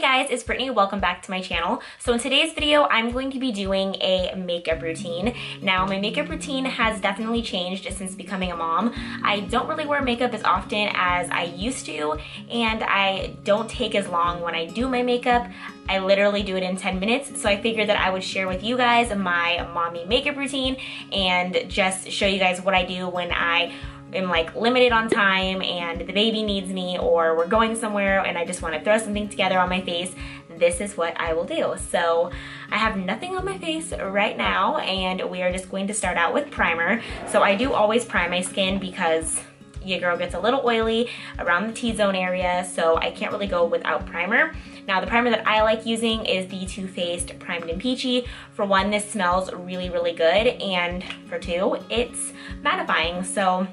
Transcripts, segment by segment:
guys, it's Brittany. Welcome back to my channel. So in today's video, I'm going to be doing a makeup routine. Now, my makeup routine has definitely changed since becoming a mom. I don't really wear makeup as often as I used to, and I don't take as long when I do my makeup. I literally do it in 10 minutes, so I figured that I would share with you guys my mommy makeup routine and just show you guys what I do when I am like limited on time and the baby needs me, or we're going somewhere and I just want to throw something together on my face. This is what I will do. So I have nothing on my face right now, and we are just going to start out with primer. So I do always prime my skin because your girl gets a little oily around the T-zone area, so I can't really go without primer. Now, the primer that I like using is the Too Faced Primed and Peachy. For one, this smells really, really good, and for two, it's mattifying. So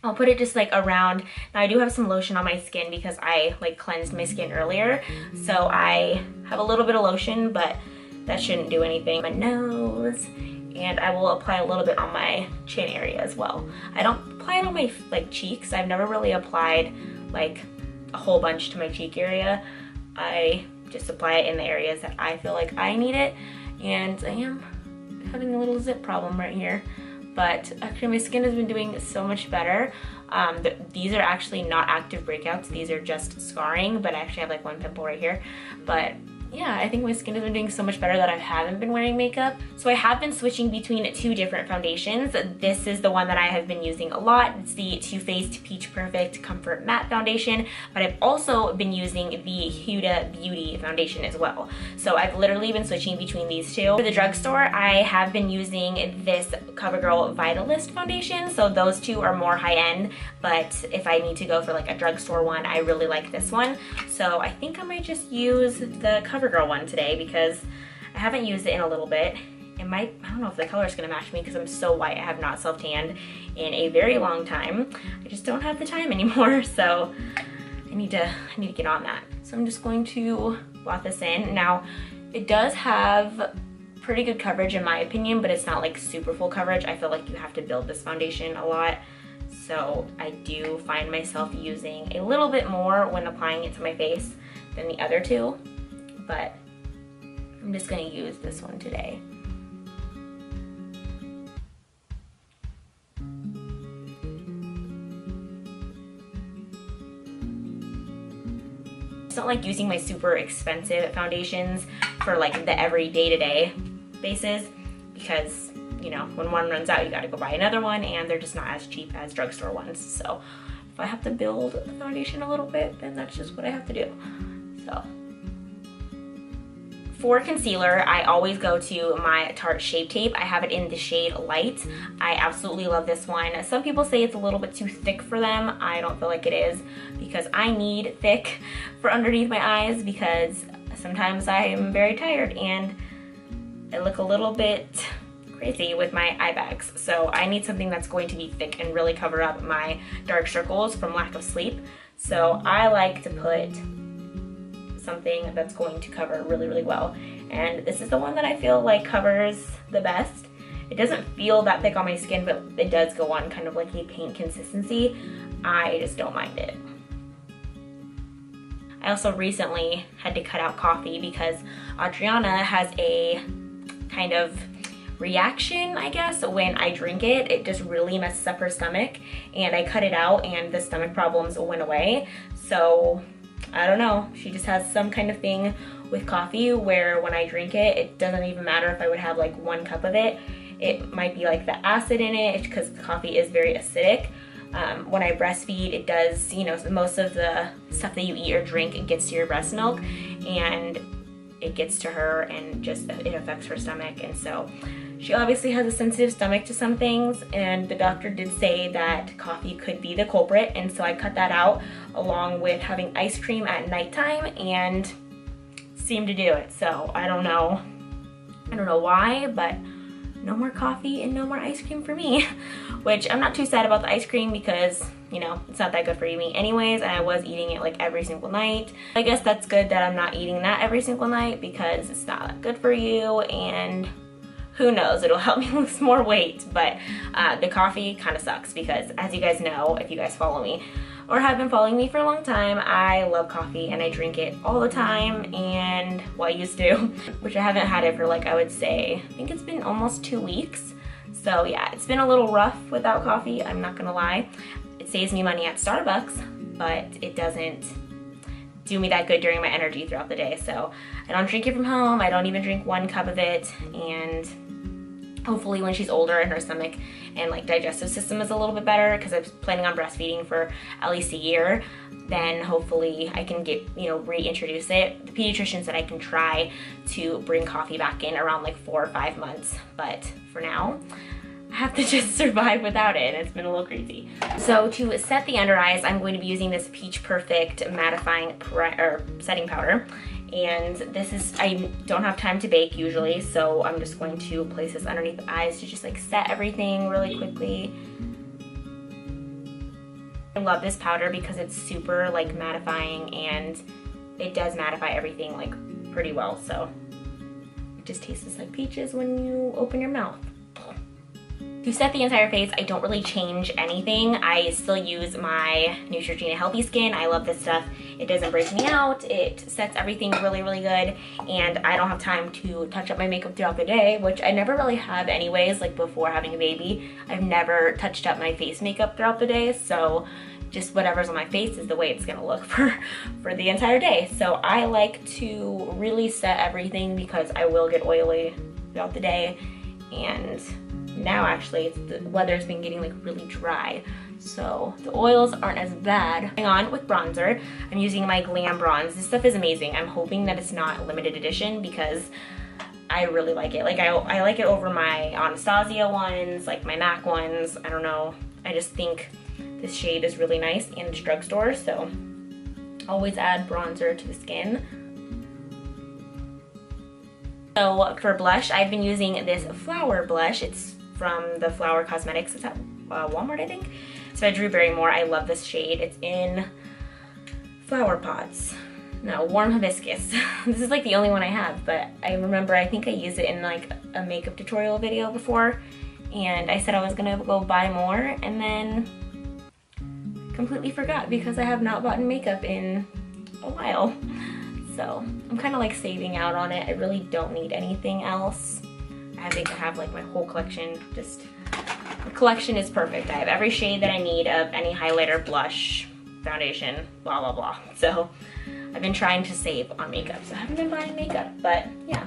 I'll put it just like around. Now, I do have some lotion on my skin because I like cleansed my skin earlier, so I have a little bit of lotion, but that shouldn't do anything. My nose, and I will apply a little bit on my chin area as well. I don't apply it on my like cheeks. I've never really applied like a whole bunch to my cheek area. I just apply it in the areas that I feel like I need it, and I am having a little zip problem right here. But actually my skin has been doing so much better. These are actually not active breakouts. These are just scarring, but I actually have like one pimple right here. But yeah, I think my skin has been doing so much better that I haven't been wearing makeup. So I have been switching between two different foundations. This is the one that I have been using a lot. It's the Too Faced Peach Perfect Comfort Matte Foundation, but I've also been using the Huda Beauty foundation as well. So I've literally been switching between these two. For the drugstore, I have been using this CoverGirl Vitalist foundation. So those two are more high-end, but if I need to go for like a drugstore one, I really like this one. So I think I might just use the CoverGirl one today because I haven't used it in a little bit. I don't know if the color is gonna match me because I'm so white. I have not self-tanned in a very long time. I just don't have the time anymore, so I need to get on that. So I'm just going to blot this in. Now, it does have pretty good coverage in my opinion, but it's not like super full coverage. I feel like you have to build this foundation a lot. So I do find myself using a little bit more when applying it to my face than the other two, but I'm just gonna use this one today. I don't like using my super expensive foundations for like the every day-to-day basis because, you know, when one runs out, you gotta go buy another one, and they're just not as cheap as drugstore ones. So if I have to build the foundation a little bit, then that's just what I have to do. So for concealer, I always go to my Tarte Shape Tape. I have it in the shade Light. I absolutely love this one. Some people say it's a little bit too thick for them. I don't feel like it is because I need thick for underneath my eyes because sometimes I am very tired and I look a little bit crazy with my eye bags. So I need something that's going to be thick and really cover up my dark circles from lack of sleep. So I like to put something that's going to cover really, really well. And this is the one that I feel like covers the best. It doesn't feel that thick on my skin, but it does go on kind of like a paint consistency. I just don't mind it. I also recently had to cut out coffee because Adriana has a kind of reaction, I guess, when I drink it. It just really messes up her stomach, and I cut it out and the stomach problems went away. So I don't know, she just has some kind of thing with coffee where when I drink it, it doesn't even matter if I would have like 1 cup of it. It might be like the acid in it because coffee is very acidic. When I breastfeed, it does, you know, most of the stuff that you eat or drink, it gets to your breast milk and it gets to her and just it affects her stomach. And so she obviously has a sensitive stomach to some things, and the doctor did say that coffee could be the culprit, and so I cut that out along with having ice cream at nighttime, and seemed to do it. So I don't know why, but no more coffee and no more ice cream for me. Which I'm not too sad about the ice cream because, you know, it's not that good for me anyways, and I was eating it like every single night. I guess that's good that I'm not eating that every single night because it's not that good for you, and who knows, it'll help me lose more weight. But the coffee kind of sucks because, as you guys know, if you guys follow me, or have been following me for a long time, I love coffee and I drink it all the time, and well, I used to, which I haven't had it for like, I would say, I think it's been almost 2 weeks. So yeah, it's been a little rough without coffee, I'm not gonna lie. It saves me money at Starbucks, but it doesn't do me that good during my energy throughout the day. So I don't drink it from home, I don't even drink 1 cup of it, and hopefully when she's older and her stomach and like digestive system is a little bit better, because I'm planning on breastfeeding for at least a year, then hopefully I can get, you know, reintroduce it. The pediatrician said I can try to bring coffee back in around like 4 or 5 months, but for now, I have to just survive without it, and it's been a little crazy. So to set the under eyes, I'm going to be using this Peach Perfect mattifying setting powder. And this is, I don't have time to bake usually, so I'm just going to place this underneath the eyes to just like set everything really quickly. I love this powder because it's super like mattifying, and it does mattify everything like pretty well, so it just tastes like peaches when you open your mouth. To set the entire face, I don't really change anything. I still use my Neutrogena Healthy Skin. I love this stuff. It doesn't break me out. It sets everything really, really good. And I don't have time to touch up my makeup throughout the day, which I never really have anyways, like before having a baby. I've never touched up my face makeup throughout the day, so just whatever's on my face is the way it's gonna look for the entire day. So I like to really set everything because I will get oily throughout the day, and now actually the weather's been getting like really dry, so the oils aren't as bad. Going on with bronzer, I'm using my Glam bronze. This stuff is amazing. I'm hoping that it's not limited edition because I really like it. Like I like it over my Anastasia ones, like my MAC ones. I don't know, I just think this shade is really nice and it's drugstore, so always add bronzer to the skin. So for blush, I've been using this Flower blush. It's from the Flower Cosmetics. It's at Walmart, I think. So I Drew Barrymore. I love this shade. It's in Flower Pots. No, Warm Hibiscus. This is like the only one I have, but I remember I think I used it in like a makeup tutorial video before, and I said I was gonna go buy more, and then completely forgot because I have not bought makeup in a while. So I'm kind of like saving out on it. I really don't need anything else. I think I have like my whole collection. Just, the collection is perfect. I have every shade that I need of any highlighter, blush, foundation, blah, blah, blah. So I've been trying to save on makeup. So I haven't been buying makeup, but yeah.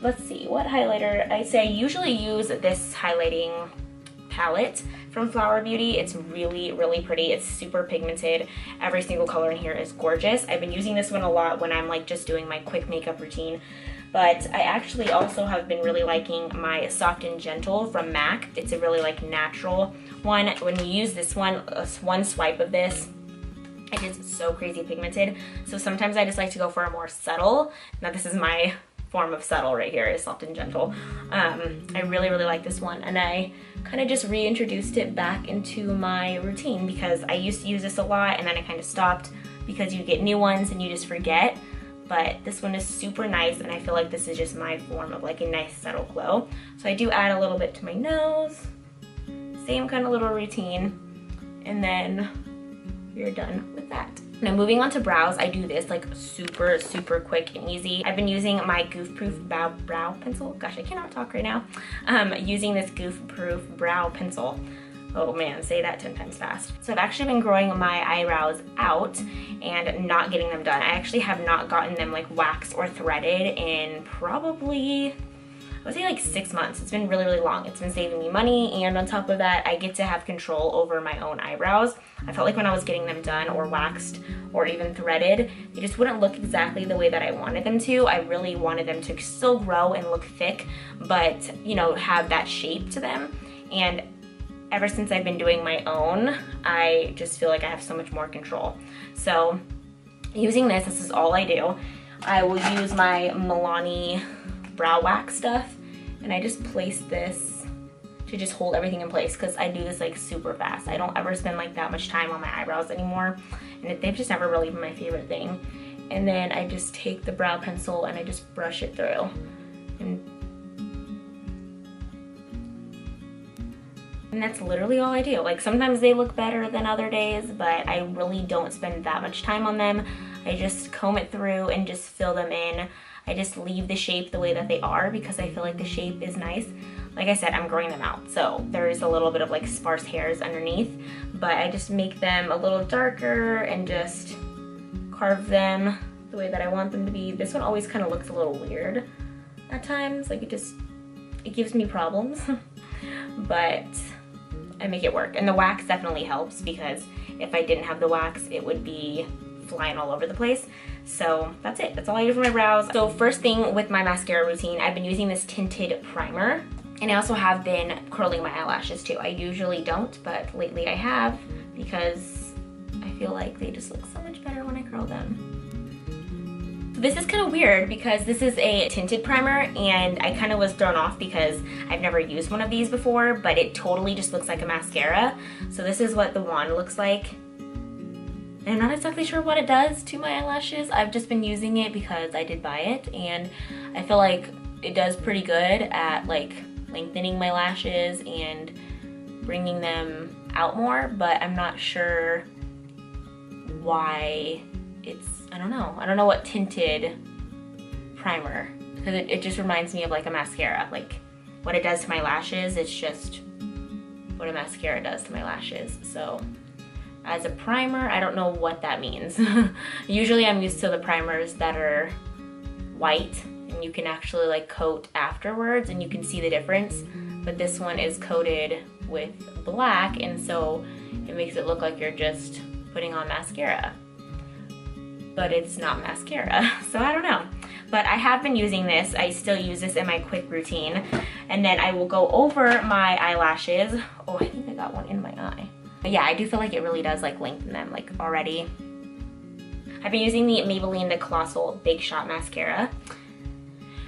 Let's see, what highlighter? I usually use this highlighting palette from Flower Beauty. It's really, really pretty. It's super pigmented. Every single color in here is gorgeous. I've been using this one a lot when I'm like just doing my quick makeup routine. But I actually also have been really liking my Soft and Gentle from MAC. It's a really like natural one. When you use this one swipe of this, it is so crazy pigmented. So sometimes I just like to go for a more subtle. Now this is my form of subtle right here, is Soft and Gentle. I really, really like this one, and I kind of just reintroduced it back into my routine because I used to use this a lot and then I kind of stopped because you get new ones and you just forget. But this one is super nice, and I feel like this is just my form of like a nice subtle glow. So I do add a little bit to my nose, same kind of little routine, and then you're done with that. Now moving on to brows, I do this like super, super quick and easy. I've been using my Goof Proof brow pencil. Gosh, I cannot talk right now. Using this Goof Proof brow pencil. Oh man, say that 10 times fast. So I've actually been growing my eyebrows out and not getting them done. I actually have not gotten them like waxed or threaded in probably, I would say like 6 months. It's been really, really long. It's been saving me money, and on top of that, I get to have control over my own eyebrows. I felt like when I was getting them done or waxed or even threaded, they just wouldn't look exactly the way that I wanted them to. I really wanted them to still grow and look thick, but you know, have that shape to them. And ever since I've been doing my own, I just feel like I have so much more control. So using this is all I do. I will use my Milani brow wax stuff, and I just place this to just hold everything in place because I do this like super fast. I don't ever spend like that much time on my eyebrows anymore, and they've just never really been my favorite thing. And then I just take the brow pencil and I just brush it through. And And that's literally all I do. Like sometimes they look better than other days, but I really don't spend that much time on them. I just comb it through and just fill them in. I just leave the shape the way that they are because I feel like the shape is nice. Like I said, I'm growing them out, so there's a little bit of like sparse hairs underneath, but I just make them a little darker and just carve them the way that I want them to be. This one always kind of looks a little weird at times, like it gives me problems, but I make it work. And the wax definitely helps because if I didn't have the wax, it would be flying all over the place. So that's it, that's all I do for my brows. So first thing with my mascara routine, I've been using this tinted primer, and I also have been curling my eyelashes too. I usually don't, but lately I have because I feel like they just look so much better when I curl them. This is kind of weird because this is a tinted primer and I kind of was thrown off because I've never used one of these before, but it totally just looks like a mascara. So this is what the wand looks like. I'm not exactly sure what it does to my eyelashes. I've just been using it because I did buy it, and I feel like it does pretty good at like lengthening my lashes and bringing them out more, but I'm not sure why it's, I don't know what tinted primer, because it just reminds me of like a mascara. Like what it does to my lashes, it's just what a mascara does to my lashes. So as a primer, I don't know what that means. Usually I'm used to the primers that are white and you can actually like coat afterwards and you can see the difference, but this one is coated with black, and so it makes it look like you're just putting on mascara, but it's not mascara. So I don't know, but I have been using this. I still use this in my quick routine, and then I will go over my eyelashes. Oh, I think I got one in my eye. But yeah, I do feel like it really does like lengthen them like already. I've been using the Maybelline the Colossal Big Shot Mascara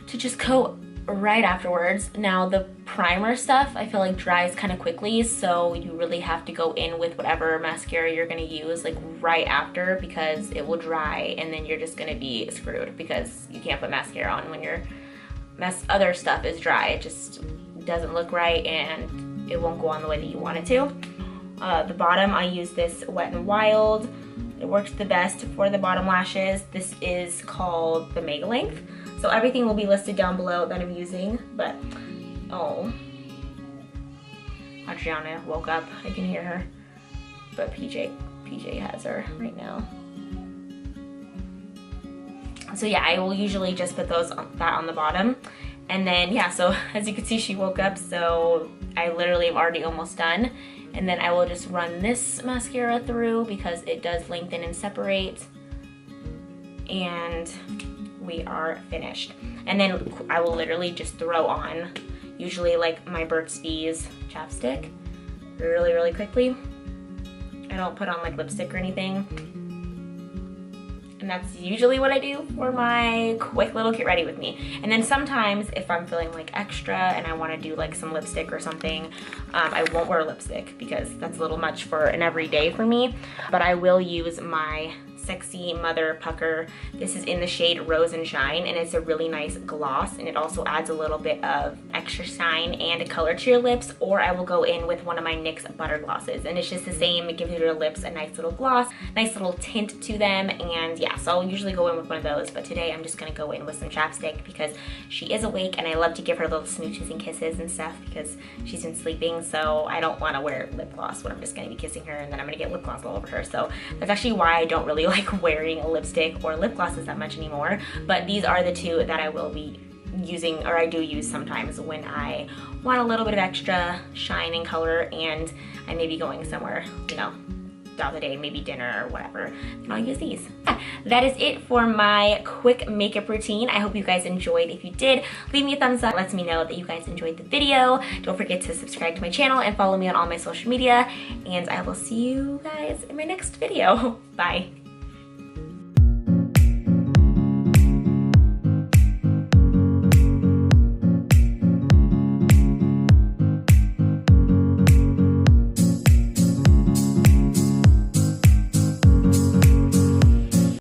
to just coat right afterwards. Now the primer stuff I feel like dries kind of quickly, so you really have to go in with whatever mascara you're gonna use like right after, because it will dry and then you're just gonna be screwed because you can't put mascara on when your other stuff is dry. It just doesn't look right and it won't go on the way that you want it to. The bottom, I use this Wet n Wild. It works the best for the bottom lashes. This is called the Mega Length. So everything will be listed down below that I'm using, but oh, Adriana woke up. I can hear her, but PJ has her right now. So yeah, I will usually just put that on the bottom. And then yeah, so as you can see, she woke up, so I literally am already almost done. And then I will just run this mascara through because it does lengthen and separate. And we are finished. And then I will literally just throw on, usually like my Burt's Bees chapstick, really, really quickly. I don't put on like lipstick or anything. And that's usually what I do for my quick little get ready with me. And then sometimes if I'm feeling like extra and I want to do like some lipstick or something, I won't wear lipstick because that's a little much for an everyday for me. But I will use my Sexy Mother Pucker. This is in the shade Rose and Shine, and it's a really nice gloss, and it also adds a little bit of extra shine and a color to your lips. Or I will go in with one of my NYX Butter Glosses, and it's just the same. It gives your lips a nice little gloss, nice little tint to them, and yeah, so I'll usually go in with one of those, but today I'm just gonna go in with some chapstick because she is awake, and I love to give her little smooches and kisses and stuff because she's been sleeping, so I don't want to wear lip gloss when I'm just gonna be kissing her and then I'm gonna get lip gloss all over her. So that's actually why I don't really like wearing a lipstick or lip glosses that much anymore, but these are the two that I will be using, or I do use sometimes when I want a little bit of extra shine and color and I may be going somewhere, you know, throughout the day, maybe dinner or whatever, then I'll use these. That is it for my quick makeup routine. I hope you guys enjoyed. If you did, leave me a thumbs up. It lets me know that you guys enjoyed the video. Don't forget to subscribe to my channel and follow me on all my social media, and I will see you guys in my next video. Bye.